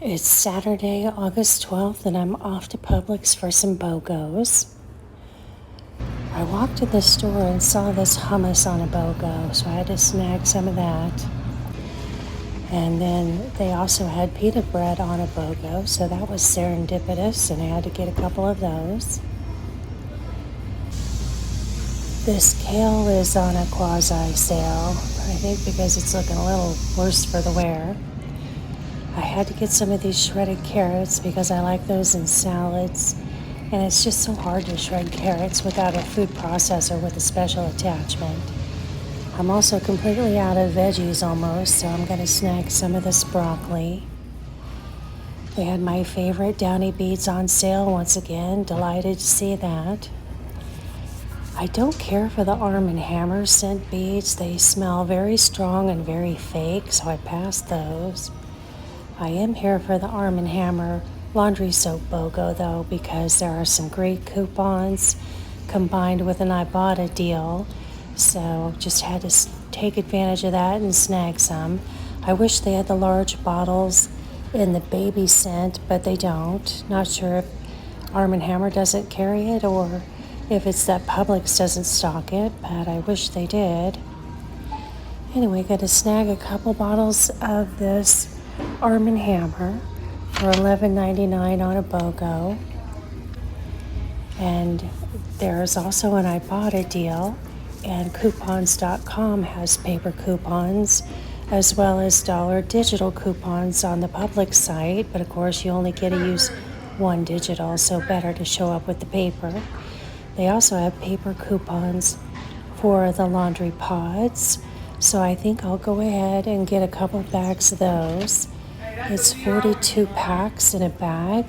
It's Saturday, August 12th, and I'm off to Publix for some BOGOs. I walked in the store and saw this hummus on a BOGO, so I had to snag some of that. And then they also had pita bread on a BOGO, so that was serendipitous, and I had to get a couple of those. This kale is on a quasi sale, I think because it's looking a little worse for the wear. I had to get some of these shredded carrots because I like those in salads, and it's just so hard to shred carrots without a food processor with a special attachment. I'm also completely out of veggies almost, so I'm going to snag some of this broccoli. They had my favorite Downy beads on sale once again, delighted to see that. I don't care for the Arm & Hammer scent beads. They smell very strong and very fake, so I passed those. I am here for the Arm & Hammer laundry soap BOGO though, because there are some great coupons combined with an Ibotta deal, so just had to take advantage of that and snag some. I wish they had the large bottles in the baby scent, but they don't. Not sure if Arm & Hammer doesn't carry it or if it's that Publix doesn't stock it, but I wish they did. Anyway, got to snag a couple bottles of this Arm & Hammer for $11.99 on a BOGO. And there's also an Ibotta deal, and coupons.com has paper coupons as well as dollar digital coupons on the Publix site, but of course you only get to use one digital, so better to show up with the paper. They also have paper coupons for the laundry pods, so I think I'll go ahead and get a couple bags of those. It's 42 packs in a bag.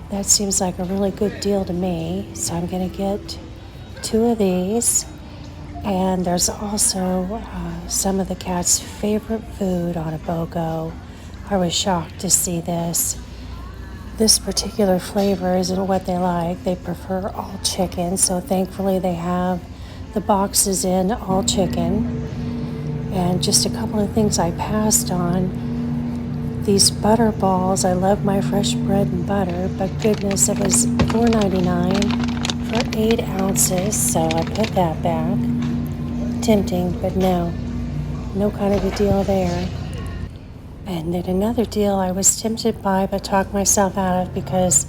That seems like a really good deal to me, so I'm going to get 2 of these. And there's also some of the cats' favorite food on a BOGO. I was shocked to see this. This particular flavor isn't what they like. They prefer all chicken, so thankfully they have the boxes in all chicken. And just a couple of things I passed on. These butter balls, I love my fresh bread and butter, but goodness, it was $4.99 for 8 ounces, so I put that back. Tempting, but no kind of a deal there. And then another deal I was tempted by but talked myself out of because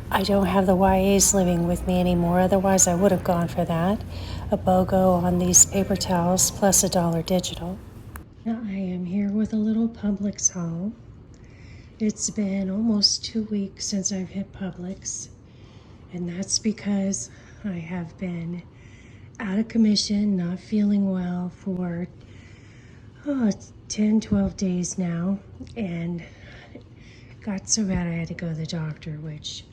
I don't have the YAs living with me anymore, otherwise I would have gone for that. A BOGO on these paper towels plus $1 digital. Now I am here with a little Publix haul. It's been almost 2 weeks since I've hit Publix, and that's because I have been out of commission, not feeling well for 10, 12 days now, and got so bad I had to go to the doctor, which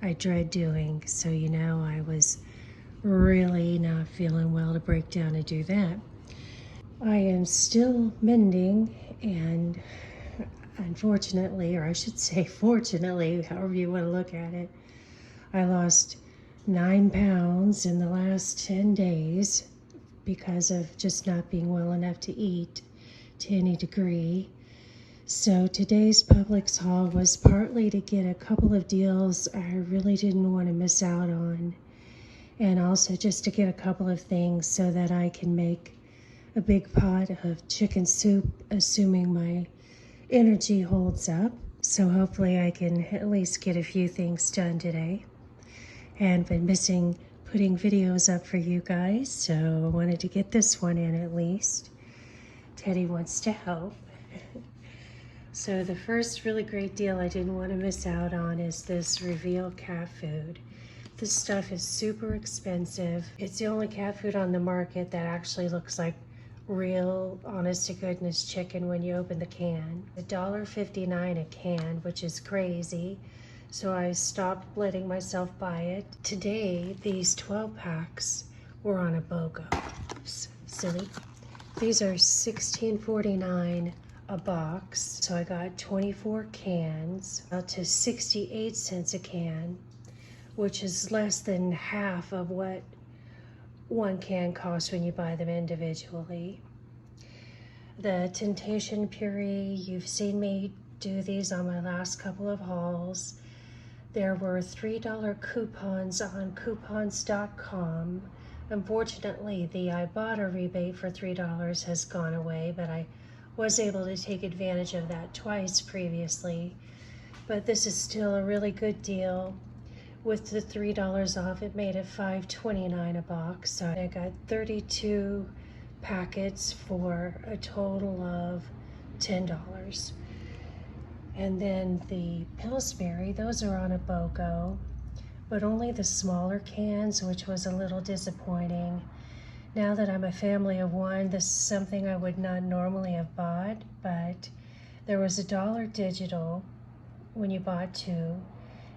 I dread doing. So, I was really not feeling well to break down and do that. I am still mending, and unfortunately, or I should say fortunately, however you want to look at it, I lost 9 pounds in the last 10 days because of just not being well enough to eat to any degree. So today's Publix haul was partly to get a couple of deals I really didn't want to miss out on, and also just to get a couple of things so that I can make a big pot of chicken soup, assuming my energy holds up. So hopefully I can at least get a few things done today. And been missing putting videos up for you guys, so I wanted to get this one in at least. Teddy wants to help. So the first really great deal I didn't want to miss out on is this Reveal cat food. This stuff is super expensive. It's the only cat food on the market that actually looks like real, honest to goodness chicken when you open the can. $1.59 a can, which is crazy. So I stopped letting myself buy it. Today, these 12 packs were on a BOGO. Oops, silly. These are $16.49 a box. So I got 24 cans, out to 68 cents a can, which is less than half of what one can costs when you buy them individually. The Temptation Puree, you've seen me do these on my last couple of hauls. There were $3 coupons on coupons.com. Unfortunately, the Ibotta rebate for $3 has gone away, but I was able to take advantage of that twice previously. But this is still a really good deal. With the $3 off, it made it $5.29 a box. So I got 32 packets for a total of $10. And then the Pillsbury, those are on a BOGO, but only the smaller cans, which was a little disappointing. Now that I'm a family of one, this is something I would not normally have bought, but there was $1 digital when you bought 2,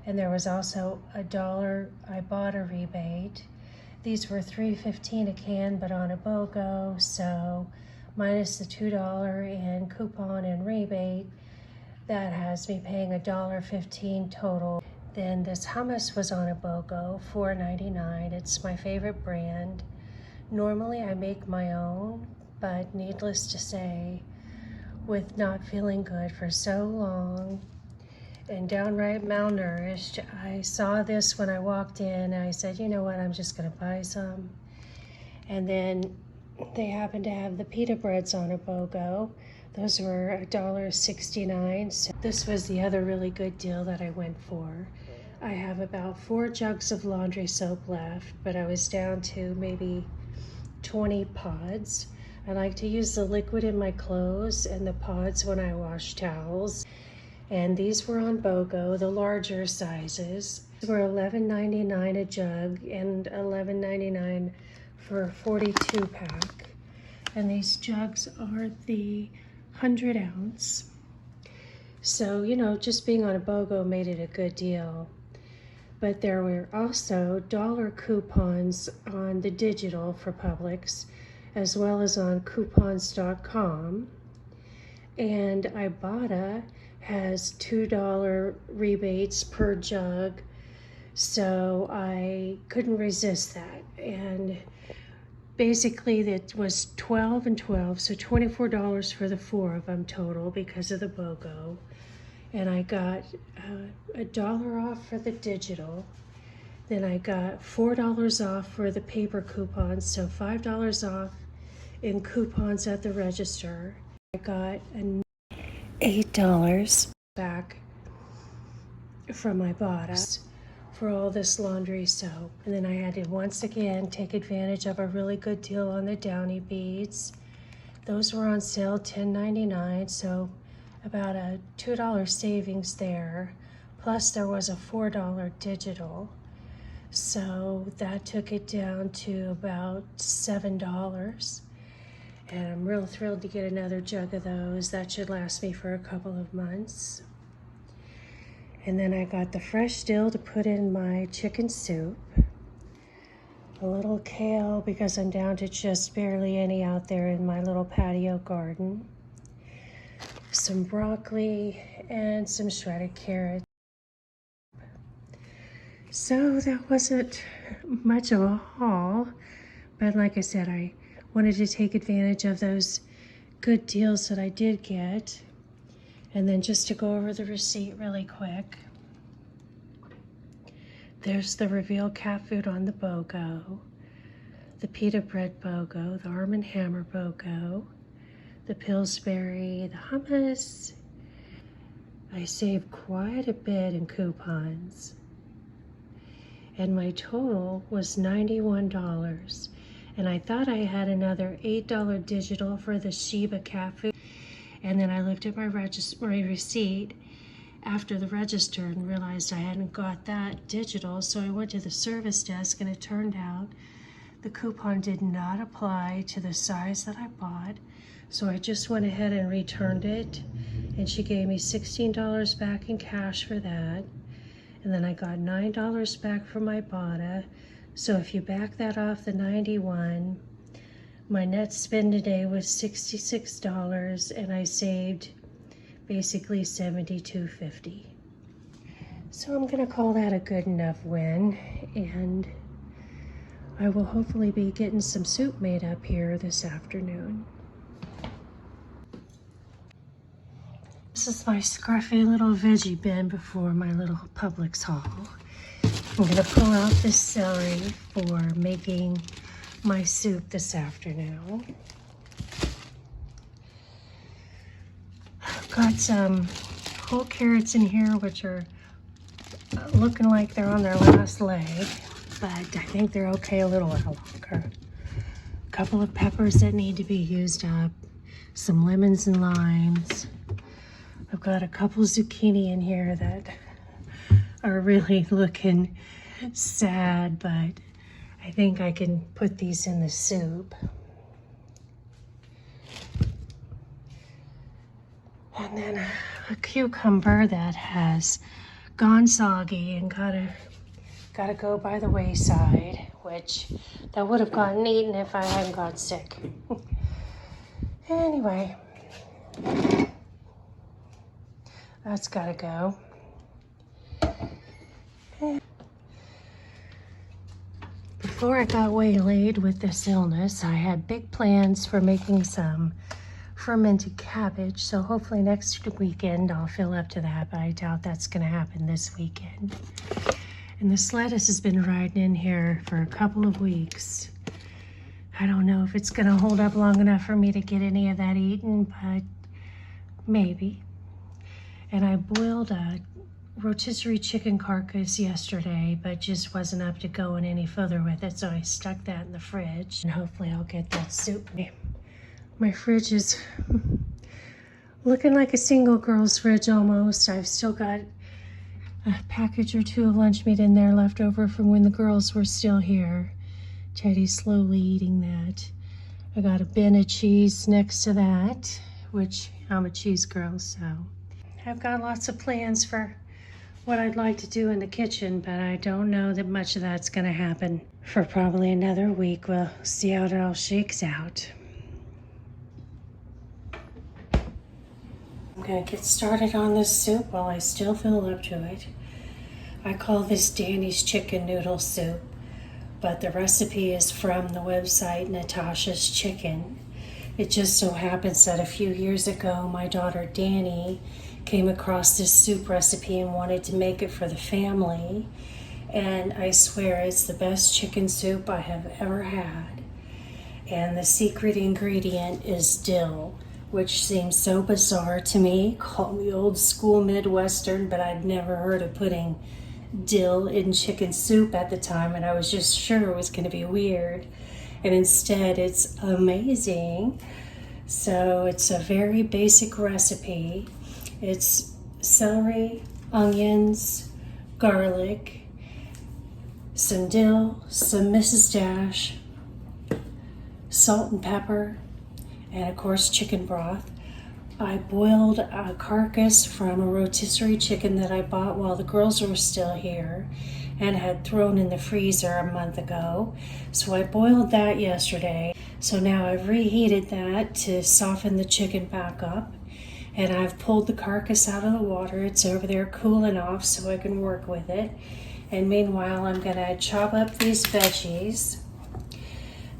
and there was also $1 Ibotta rebate. These were $3.15 a can, but on a BOGO, so minus the $2 in coupon and rebate, that has me paying $1.15 total. Then this hummus was on a BOGO, $4.99. It's my favorite brand. Normally I make my own, but needless to say, with not feeling good for so long and downright malnourished, I saw this when I walked in and I said, you know what, I'm just gonna buy some. And then they happened to have the pita breads on a BOGO. Those were $1.69. So this was the other really good deal that I went for. I have about 4 jugs of laundry soap left, but I was down to maybe 20 pods. I like to use the liquid in my clothes and the pods when I wash towels. And these were on BOGO, the larger sizes. These were $11.99 a jug and $11.99 for a 42 pack. And these jugs are the 100 ounce. So, you know, just being on a BOGO made it a good deal. But there were also dollar coupons on the digital for Publix, as well as on coupons.com. And Ibotta has $2 rebates per jug, so I couldn't resist that. And basically it was 12 and 12, so $24 for the 4 of them total because of the BOGO. And I got $1 off for the digital. Then I got $4 off for the paper coupons, so $5 off in coupons at the register. I got $8 back from Ibotta for all this laundry soap. And then I had to once again take advantage of a really good deal on the Downy beads. Those were on sale $10.99, so about a $2 savings there. Plus there was a $4 digital. So that took it down to about $7. And I'm real thrilled to get another jug of those. That should last me for a couple of months. And then I got the fresh dill to put in my chicken soup. A little kale because I'm down to just barely any out there in my little patio garden. Some broccoli and some shredded carrots. So that wasn't much of a haul, but like I said, I wanted to take advantage of those good deals that I did get. And then just to go over the receipt really quick. There's the Reveal cat food on the BOGO, the pita bread BOGO, the Arm & Hammer BOGO, the Pillsbury, the hummus. I saved quite a bit in coupons. And my total was $91. And I thought I had another $8 digital for the Sheba cat food. And then I looked at my receipt after the register and realized I hadn't got that digital. So I went to the service desk and it turned out the coupon did not apply to the size that I bought. So I just went ahead and returned it. And she gave me $16 back in cash for that. And then I got $9 back from Ibotta. So if you back that off the 91, my net spend today was $66 and I saved basically $72.50. So I'm gonna call that a good enough win, and I will hopefully be getting some soup made up here this afternoon. This is my scruffy little veggie bin before my little Publix haul. I'm gonna pull out this celery for making my soup this afternoon. I've got some whole carrots in here, which are looking like they're on their last leg, but I think they're okay a little while longer. A couple of peppers that need to be used up, some lemons and limes. I've got a couple zucchini in here that are really looking sad, but I think I can put these in the soup. And then a cucumber that has gone soggy and gotta go by the wayside, which that would have gotten eaten if I hadn't got sick. Anyway, that's gotta go. Before I got waylaid with this illness, I had big plans for making some fermented cabbage, so hopefully next weekend I'll fill up to that, but I doubt that's gonna happen this weekend. And this lettuce has been riding in here for a couple of weeks. I don't know if it's gonna hold up long enough for me to get any of that eaten, but maybe. And I boiled a rotisserie chicken carcass yesterday, but just wasn't up to going any further with it, so I stuck that in the fridge, and hopefully I'll get that soup. My fridge is looking like a single girl's fridge almost. I've still got a package or two of lunch meat in there left over from when the girls were still here. Teddy's slowly eating that. I got a bin of cheese next to that, which I'm a cheese girl, so. I've got lots of plans for what I'd like to do in the kitchen, but I don't know that much of that's gonna happen for probably another week. We'll see how it all shakes out. I'm gonna get started on this soup while I still fill up to it. I call this Danny's chicken noodle soup, but the recipe is from the website Natasha's Chicken. It just so happens that a few years ago, my daughter Danny came across this soup recipe and wanted to make it for the family. And I swear it's the best chicken soup I have ever had. And the secret ingredient is dill, which seems so bizarre to me. Call me old school Midwestern, but I'd never heard of putting dill in chicken soup at the time, and I was just sure it was going to be weird. And instead, it's amazing. So it's a very basic recipe. It's celery, onions, garlic, some dill, some Mrs. Dash, salt and pepper, and of course chicken broth. I boiled a carcass from a rotisserie chicken that I bought while the girls were still here and had thrown in the freezer a month ago. So I boiled that yesterday. So now I've reheated that to soften the chicken back up. And I've pulled the carcass out of the water. It's over there cooling off so I can work with it. And meanwhile, I'm gonna chop up these veggies.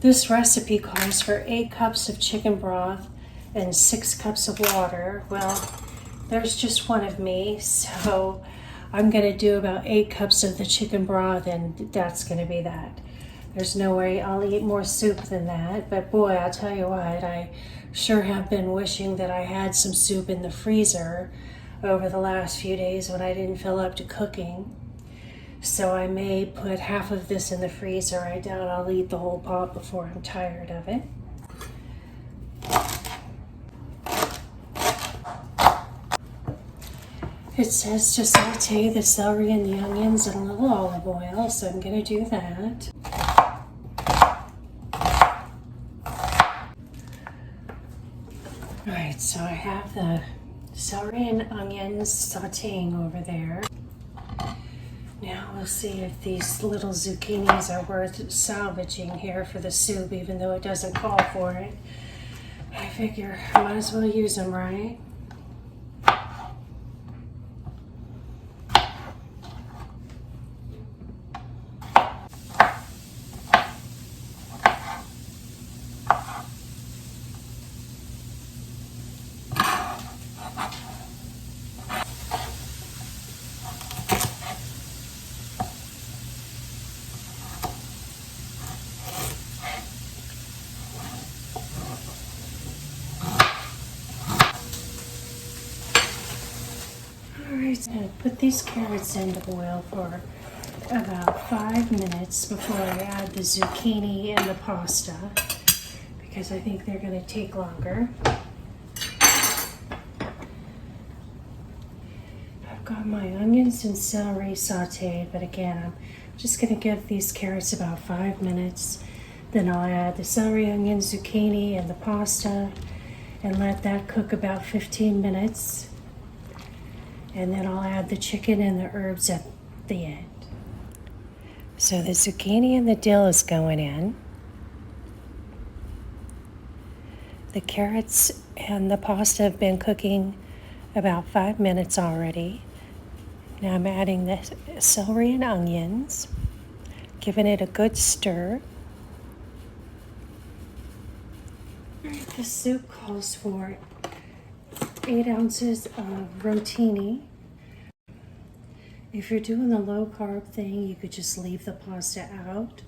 This recipe calls for 8 cups of chicken broth and 6 cups of water. Well, there's just one of me, so I'm gonna do about 8 cups of the chicken broth, and that's gonna be that. There's no way I'll eat more soup than that, but boy, I'll tell you what, I sure have been wishing that I had some soup in the freezer over the last few days when I didn't fill up to cooking. So I may put half of this in the freezer. I doubt I'll eat the whole pot before I'm tired of it. It says to saute the celery and the onions in a little olive oil, so I'm gonna do that. Alright, so I have the celery and onions sauteing over there. Now we'll see if these little zucchinis are worth salvaging here for the soup, even though it doesn't call for it. I figure I might as well use them, right? Alright, I'm going to put these carrots in to boil for about 5 minutes before I add the zucchini and the pasta, because I think they're going to take longer. I've got my onions and celery sauteed, but again, I'm just going to give these carrots about 5 minutes. Then I'll add the celery, onion, zucchini, and the pasta and let that cook about 15 minutes. And then I'll add the chicken and the herbs at the end. So the zucchini and the dill is going in. The carrots and the pasta have been cooking about 5 minutes already. Now I'm adding the celery and onions, giving it a good stir. The soup calls for 8 ounces of rotini. If you're doing the low carb thing, you could just leave the pasta out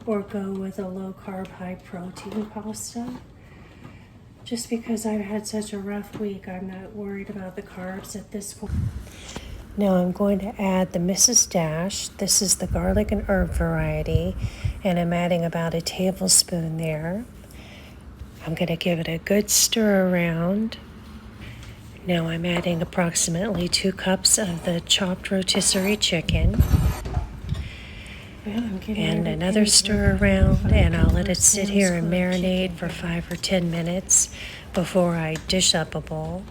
or go with a low carb, high protein pasta. Just because I've had such a rough week, I'm not worried about the carbs at this point. Now I'm going to add the Mrs. Dash. This is the garlic and herb variety, and I'm adding about a tablespoon there. I'm going to give it a good stir around. Now I'm adding approximately 2 cups of the chopped rotisserie chicken. And another stir around, and I'll let it sit here and marinate for 5 or 10 minutes before I dish up a bowl.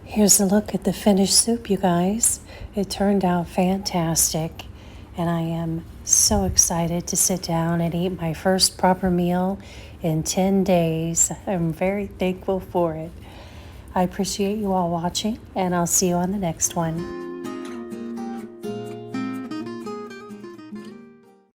Here's a look at the finished soup, you guys. It turned out fantastic, and I am so excited to sit down and eat my first proper meal in 10 days. I'm very thankful for it. I appreciate you all watching, and I'll see you on the next one.